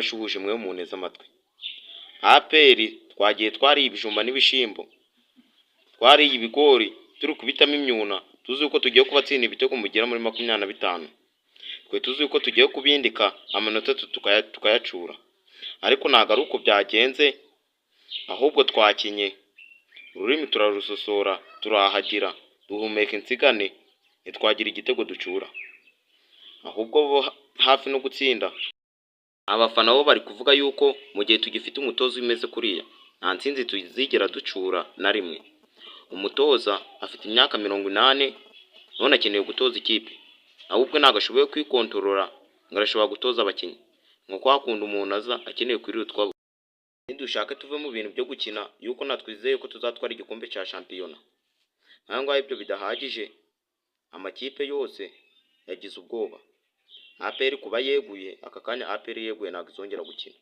ndabashuhuje mwe mu neza amatwi. APR twagiye twariye ibijumba n'ibishimbo, twariye ibigori turi kubitamo imyuna, tuzi ko tugiye kubatsinda ibitego mugera muri 25. Twe tuzi ko tugiye kubindika amanota tukayacura, ariko ntago ari uko byagenze, ahubwo twakinye ururimi turarusosora, turahagira, duhumeka insigane, ntitwagira igitego ducura, ahubwo bo hafi no gutsinda. Abafana bo bari kuvuga yuko mu gihe tugifite umutoza umeze kuriya nta nsinzi tuzigera ducura na rimwe. Umutoza afite imyaka 80, none akeneye gutoza ikipe, ahubwo ntago ashoboye kwikontorora ngo arashobora gutoza abakinnyi, nkuko hakunda umuntu aza akeneye kwirutwa. Nidushaka tuve mu bintu byo gukina yuko natwizeye ko tuzatwara igikombe cya shampiyona. Nangwa ibyo bidahagije, amakipe yose yagize ubwoba. APR kuba yeguye, aka kanya APR yeguye ntago izongera gukina.